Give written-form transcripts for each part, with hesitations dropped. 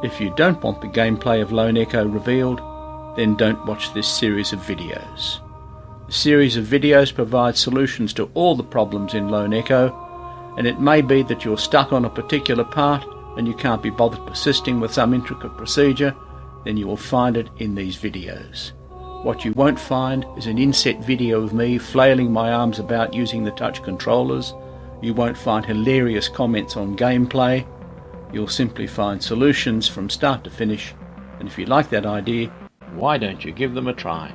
If you don't want the gameplay of Lone Echo revealed, then don't watch this series of videos. The series of videos provides solutions to all the problems in Lone Echo, and it may be that you're stuck on a particular part and you can't be bothered persisting with some intricate procedure, then you will find it in these videos. What you won't find is an inset video of me flailing my arms about using the touch controllers. You won't find hilarious comments on gameplay. You'll simply find solutions from start to finish, and if you like that idea, why don't you give them a try?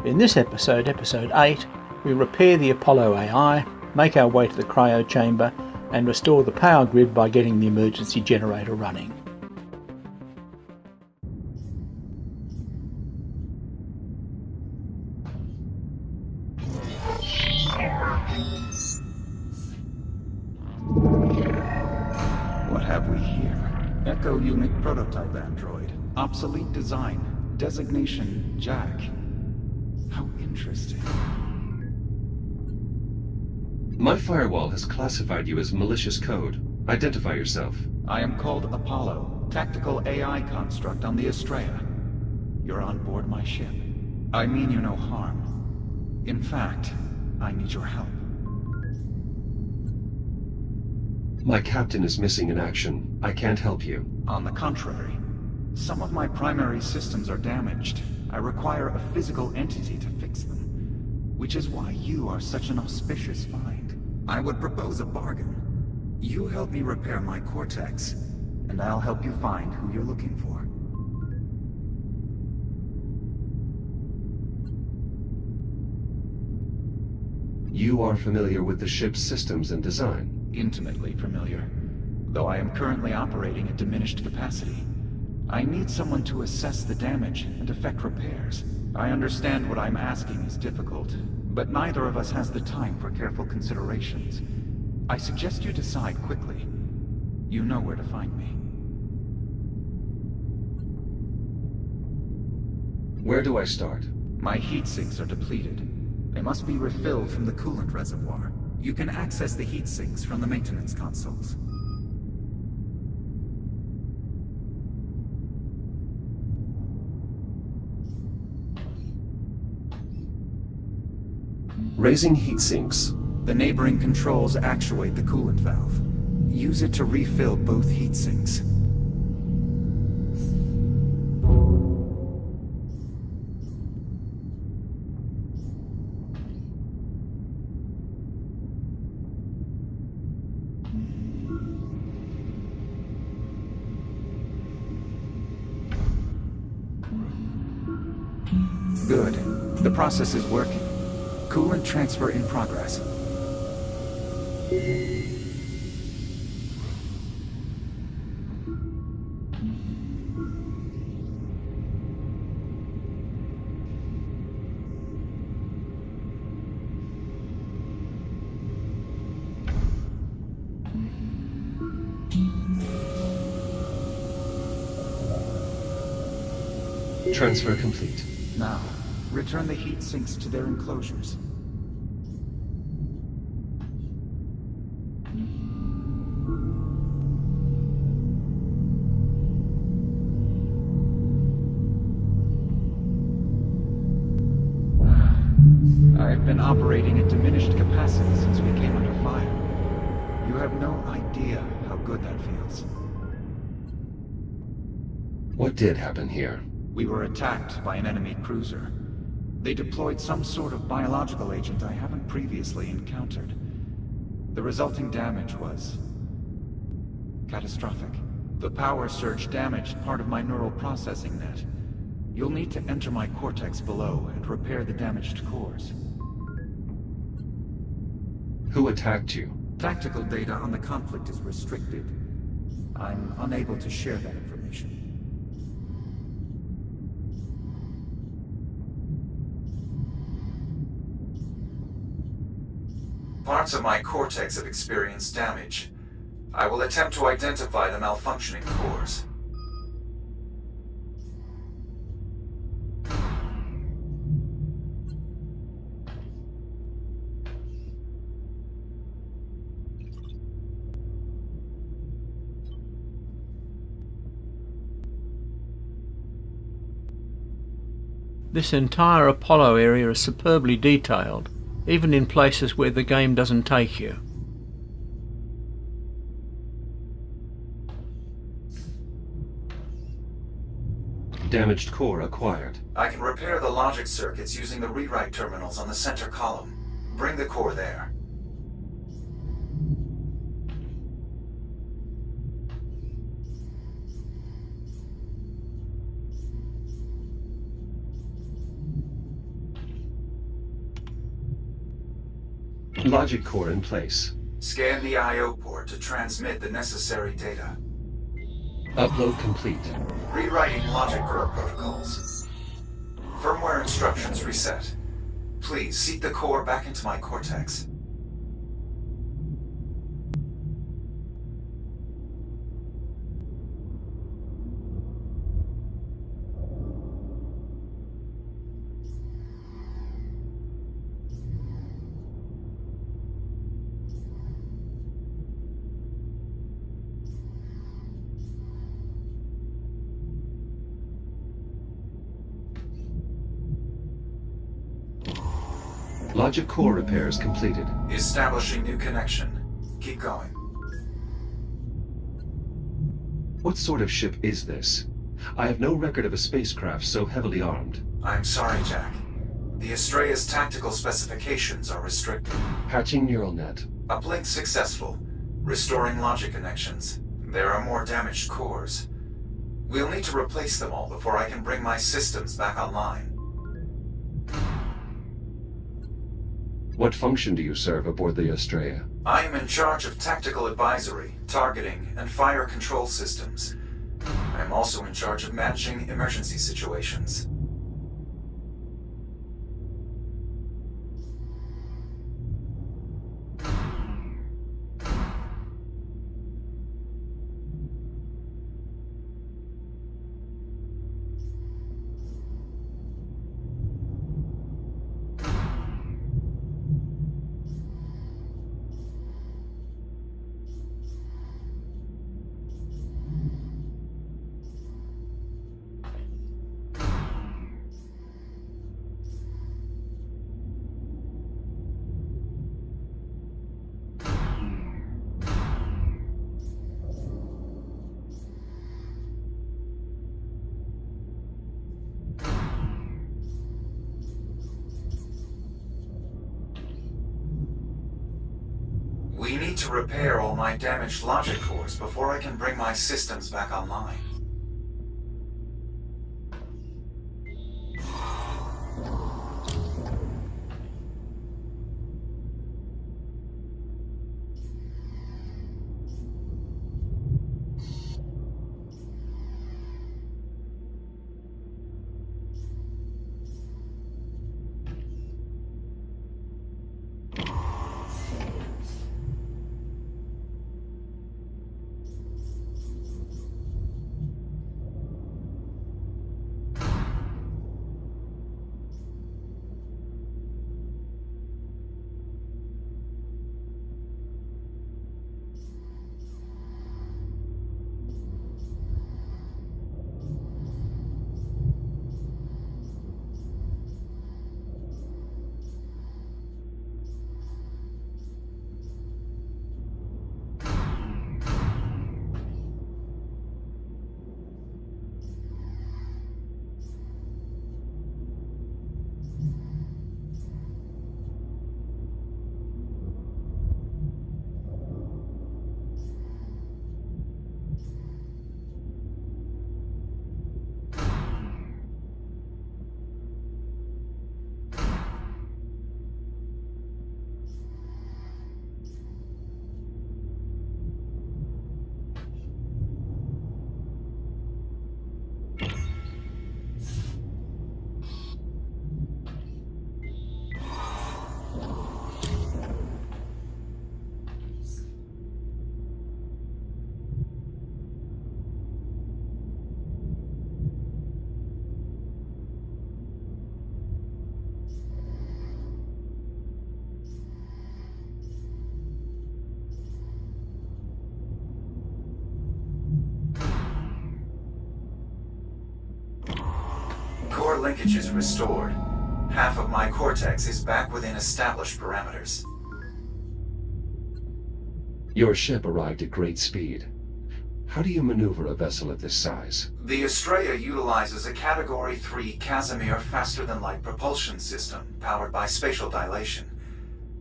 In this episode, episode 8, we repair the Apollo AI, make our way to the cryo chamber, and restore the power grid by getting the emergency generator running. What have we here? Echo Unit Prototype Android. Obsolete design. Designation Jack. How interesting. My firewall has classified you as malicious code. Identify yourself. I am called Apollo, tactical AI construct on the Estrella. You're on board my ship. I mean you no harm. In fact, I need your help. My captain is missing in action. I can't help you. On the contrary, some of my primary systems are damaged. I require a physical entity to fix them, which is why you are such an auspicious find. I would propose a bargain. You help me repair my cortex, and I'll help you find who you're looking for. You are familiar with the ship's systems and design. Intimately familiar, though I am currently operating at diminished capacity. I need someone to assess the damage and effect repairs. I understand what I'm asking is difficult, but neither of us has the time for careful considerations. I suggest you decide quickly. You know where to find me. Where do I start? My heat sinks are depleted. They must be refilled from the coolant reservoir. You can access the heat sinks from the maintenance consoles. Raising heat sinks. The neighboring controls actuate the coolant valve. Use it to refill both heat sinks. Good. The process is working. Coolant transfer in progress. Transfer complete. Now, return the heat sinks to their enclosures. I've been operating at diminished capacity since we came under fire. You have no idea how good that feels. What did happen here? We were attacked by an enemy cruiser. They deployed some sort of biological agent I haven't previously encountered. The resulting damage was catastrophic. The power surge damaged part of my neural processing net. You'll need to enter my cortex below and repair the damaged cores. Who attacked you? Tactical data on the conflict is restricted. I'm unable to share that information. Parts of my cortex have experienced damage. I will attempt to identify the malfunctioning cores. This entire Apollo area is superbly detailed, even in places where the game doesn't take you. Damaged core acquired. I can repair the logic circuits using the rewrite terminals on the center column. Bring the core there. Logic core in place. Scan the I/O port to transmit the necessary data. Upload complete. Rewriting logic core protocols. Firmware instructions reset. Please seat the core back into my cortex. Logic core repairs completed. Establishing new connection. Keep going. What sort of ship is this? I have no record of a spacecraft so heavily armed. I'm sorry, Jack. The Astrea's tactical specifications are restricted. Patching neural net. Uplink successful. Restoring logic connections. There are more damaged cores. We'll need to replace them all before I can bring my systems back online. What function do you serve aboard the Astrea? I am in charge of tactical advisory, targeting, and fire control systems. I am also in charge of managing emergency situations. We need to repair all my damaged logic cores before I can bring my systems back online. linkage is restored. Half of my cortex is back within established parameters. Your ship arrived at great speed. How do you maneuver a vessel of this size? The Estrella utilizes a Category 3 Casimir faster-than-light propulsion system powered by spatial dilation.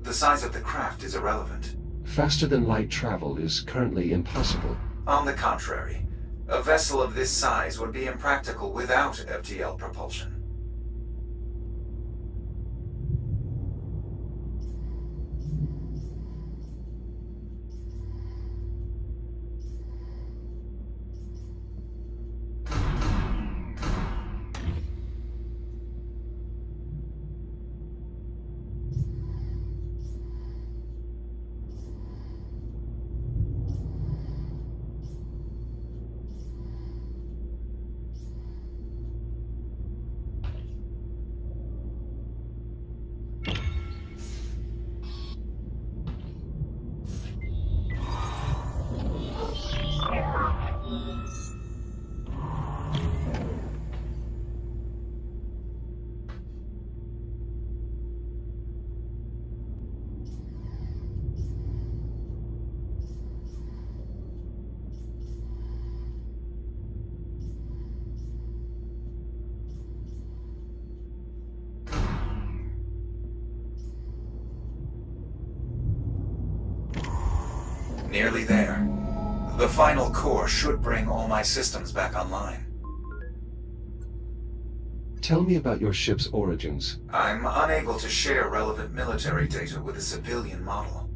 The size of the craft is irrelevant. Faster-than-light travel is currently impossible. On the contrary, a vessel of this size would be impractical without FTL propulsion. Nearly there. The final core should bring all my systems back online. Tell me about your ship's origins. I'm unable to share relevant military data with a civilian model.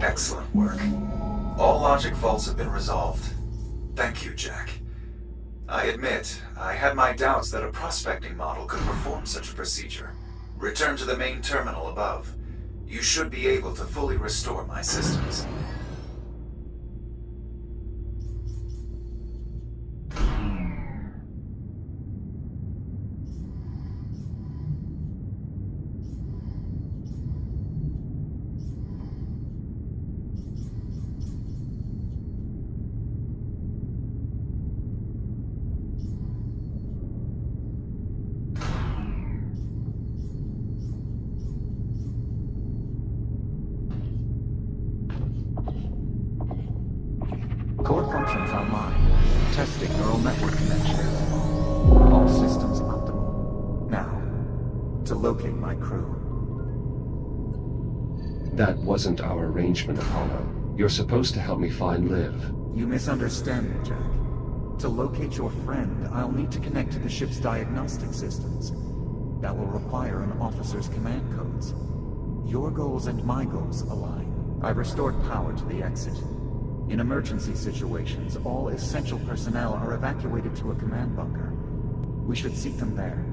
Excellent work. All logic faults have been resolved. Thank you, Jack. I admit, I had my doubts that a prospecting model could perform such a procedure. Return to the main terminal above. You should be able to fully restore my systems. Core functions online. Testing neural network connections. All systems optimal. Now, to locate my crew. That wasn't our arrangement, Apollo. You're supposed to help me find Liv. You misunderstand me, Jack. To locate your friend, I'll need to connect to the ship's diagnostic systems. That will require an officer's command codes. Your goals and my goals align. I've restored power to the exit. In emergency situations, all essential personnel are evacuated to a command bunker. We should seek them there.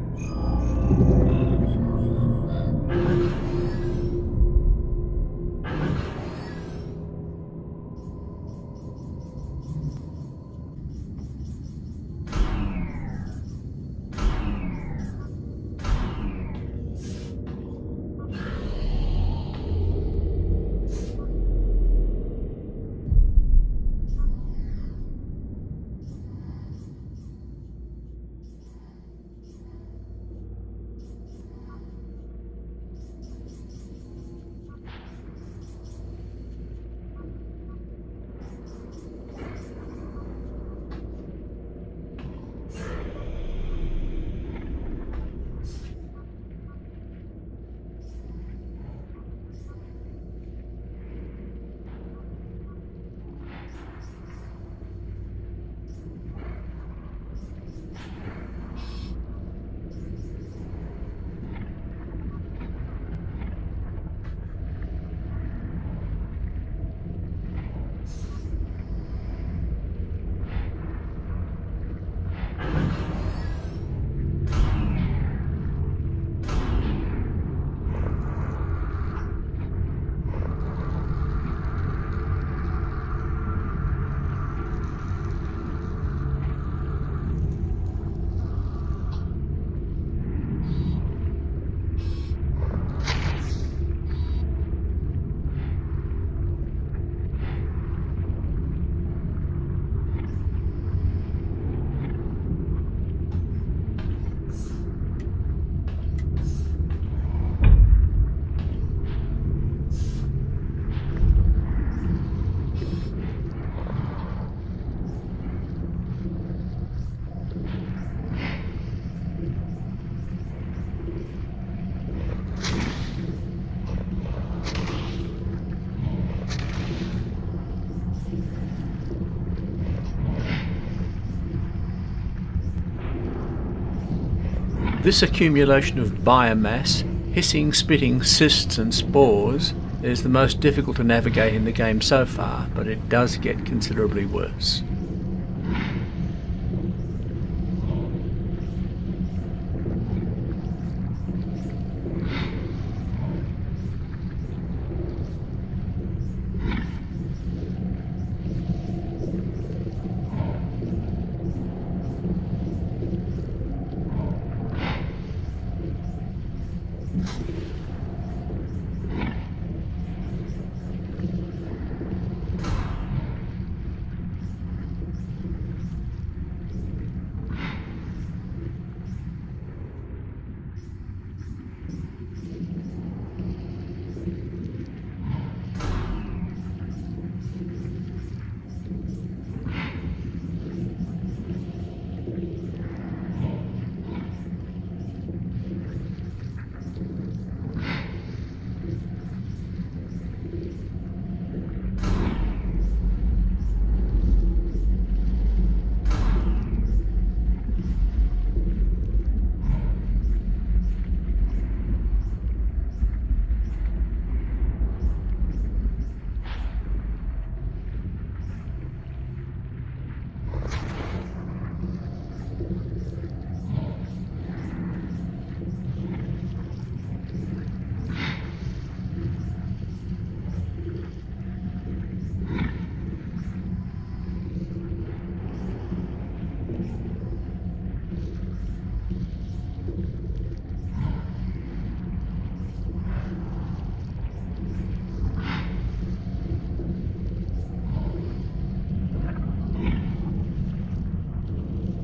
This accumulation of biomass, hissing, spitting cysts and spores, is the most difficult to navigate in the game so far, but it does get considerably worse.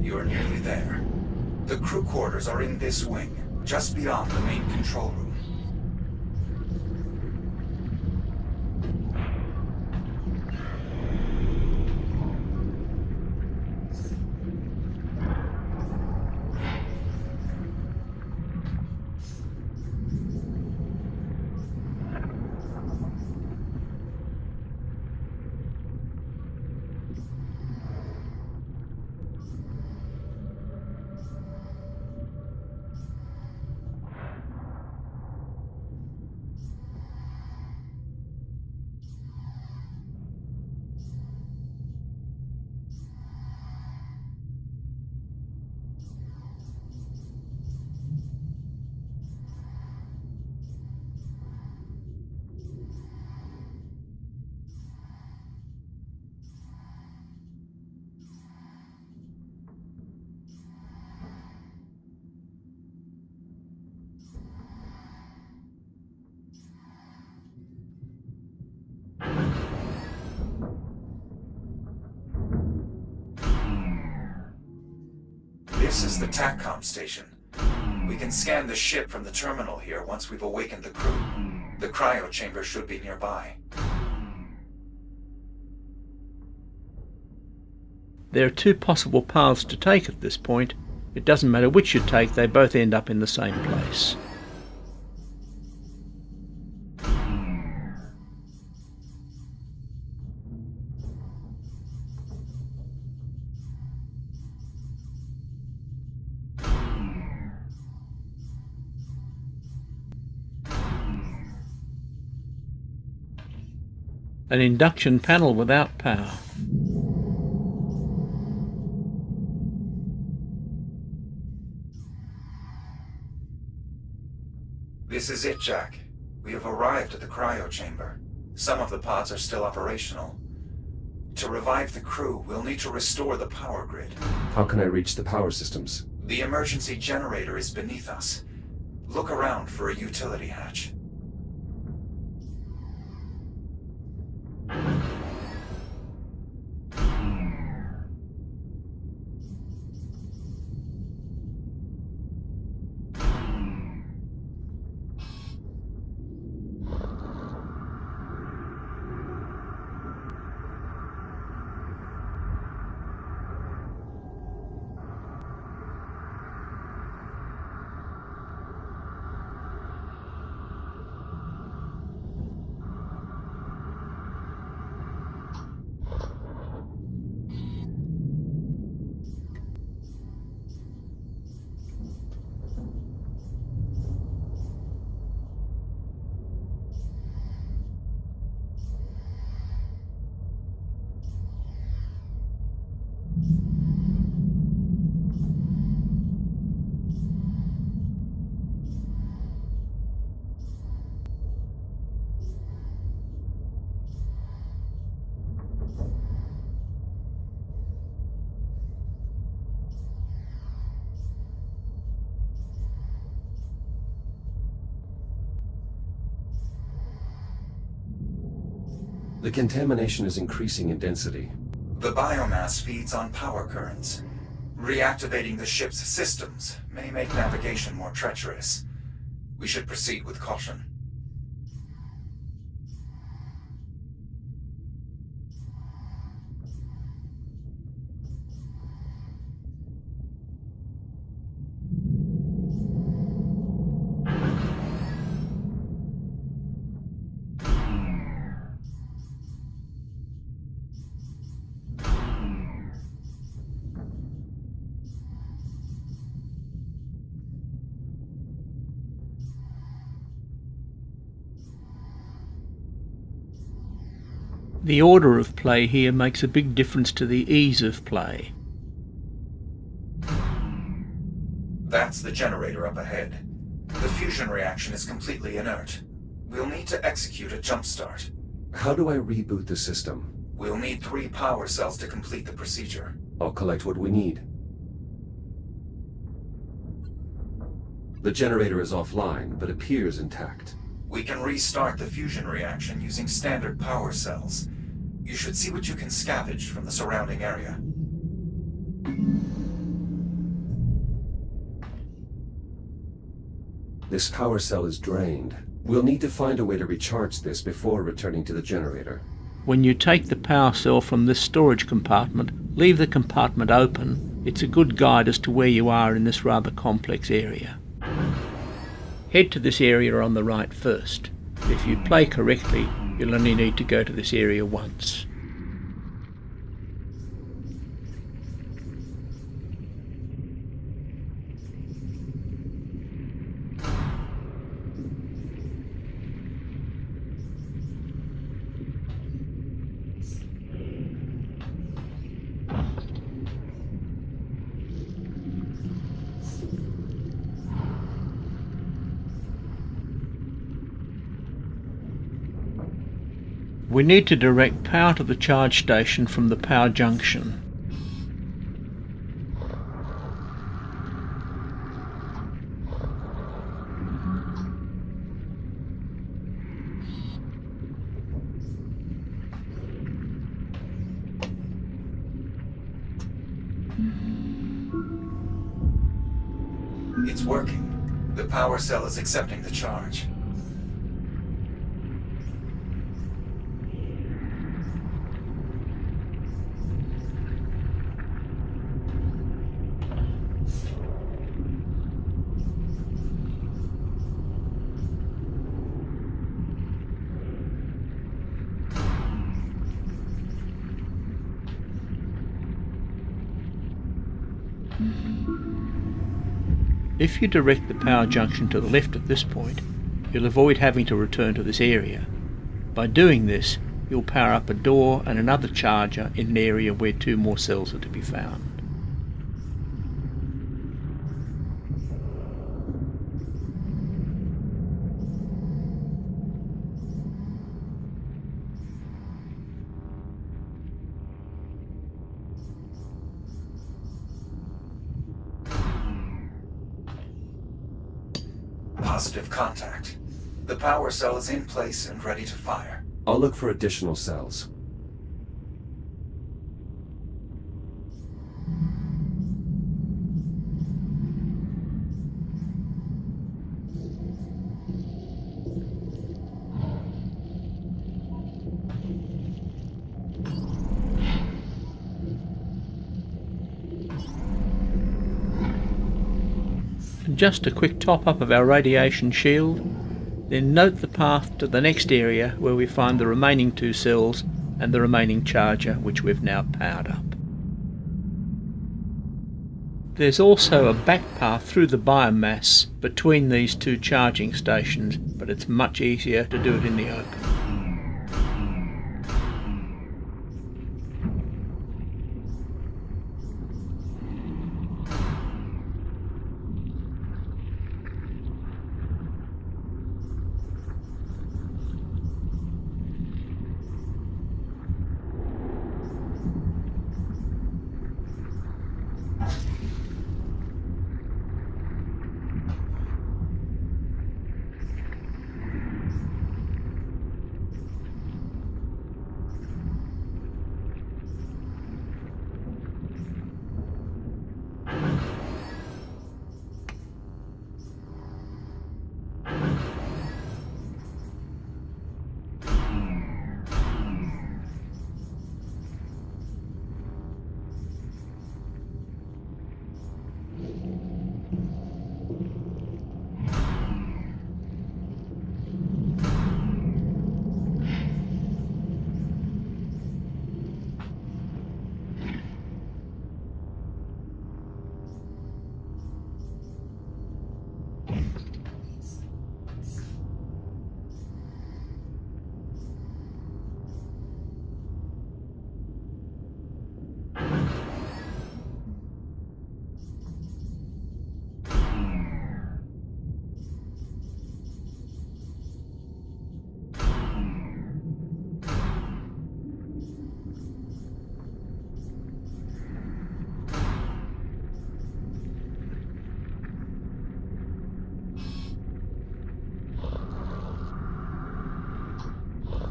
You're nearly there. The crew quarters are in this wing, just beyond the main control room. This is the TACCOM station. We can scan the ship from the terminal here once we've awakened the crew. The cryo chamber should be nearby. There are two possible paths to take at this point. It doesn't matter which you take, they both end up in the same place. An induction panel without power. This is it, Jack. We have arrived at the cryo chamber. Some of the pods are still operational. To revive the crew, we'll need to restore the power grid. How can I reach the power systems? The emergency generator is beneath us. Look around for a utility hatch. The contamination is increasing in density. The biomass feeds on power currents. Reactivating the ship's systems may make navigation more treacherous. We should proceed with caution. The order of play here makes a big difference to the ease of play. That's the generator up ahead. The fusion reaction is completely inert. We'll need to execute a jump start. How do I reboot the system? We'll need 3 power cells to complete the procedure. I'll collect what we need. The generator is offline, but appears intact. We can restart the fusion reaction using standard power cells. You should see what you can scavenge from the surrounding area. This power cell is drained. We'll need to find a way to recharge this before returning to the generator. When you take the power cell from this storage compartment, leave the compartment open. It's a good guide as to where you are in this rather complex area. Head to this area on the right first. If you play correctly, you'll only need to go to this area once. We need to direct power to the charge station from the power junction. It's working. The power cell is accepting the charge. If you direct the power junction to the left at this point, you'll avoid having to return to this area. By doing this, you'll power up a door and another charger in an area where 2 more cells are to be found. Positive contact. The power cell is in place and ready to fire. I'll look for additional cells. Just a quick top up of our radiation shield, then note the path to the next area where we find the remaining 2 cells and the remaining charger, which we've now powered up. There's also a back path through the biomass between these 2 charging stations, but it's much easier to do it in the open.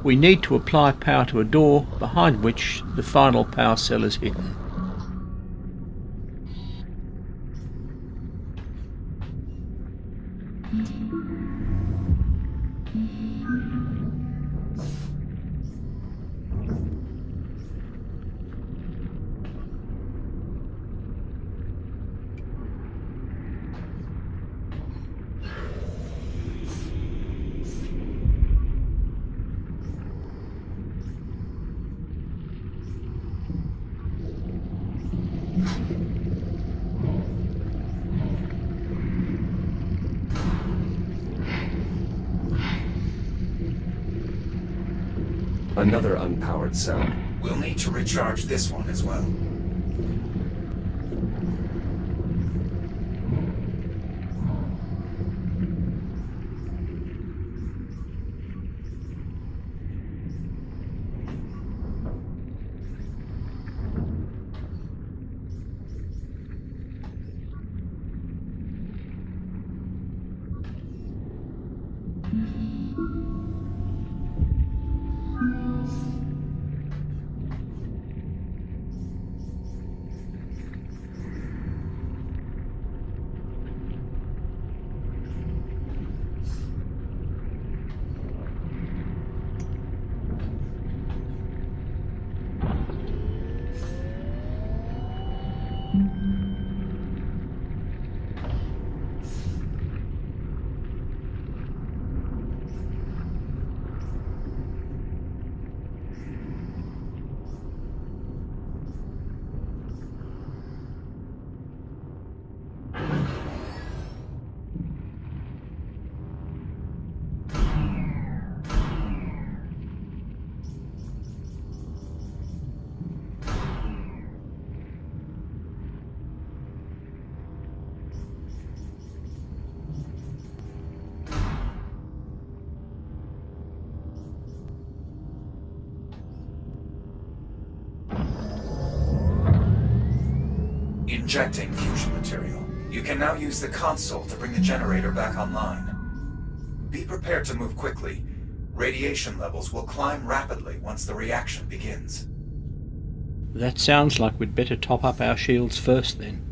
We need to apply power to a door behind which the final power cell is hidden. Another unpowered cell. We'll need to recharge this one as well. Injecting fusion material. You can now use the console to bring the generator back online. Be prepared to move quickly. Radiation levels will climb rapidly once the reaction begins. That sounds like we'd better top up our shields first then.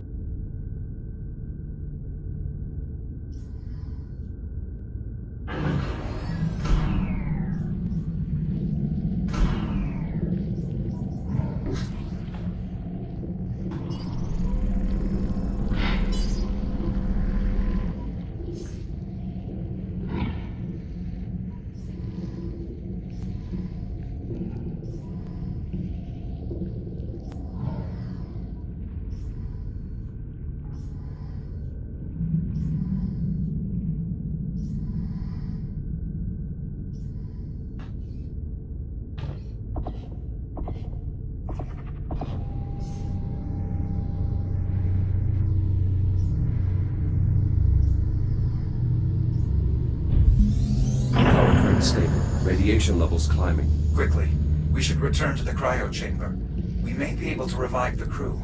Stable. Radiation levels climbing. Quickly. We should return to the cryo chamber. We may be able to revive the crew.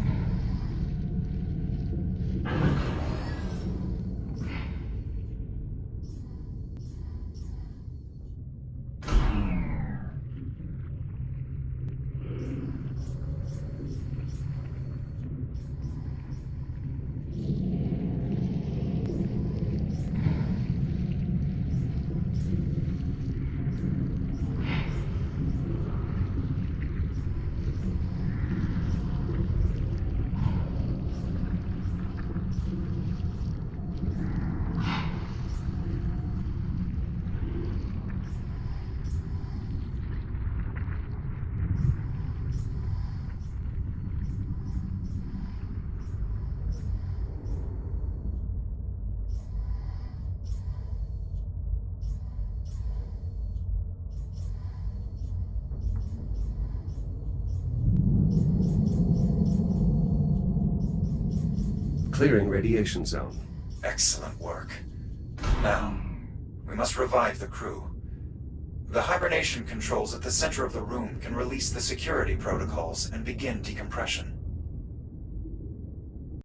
Clearing radiation zone. Excellent work. Now, we must revive the crew. The hibernation controls at the center of the room can release the security protocols and begin decompression.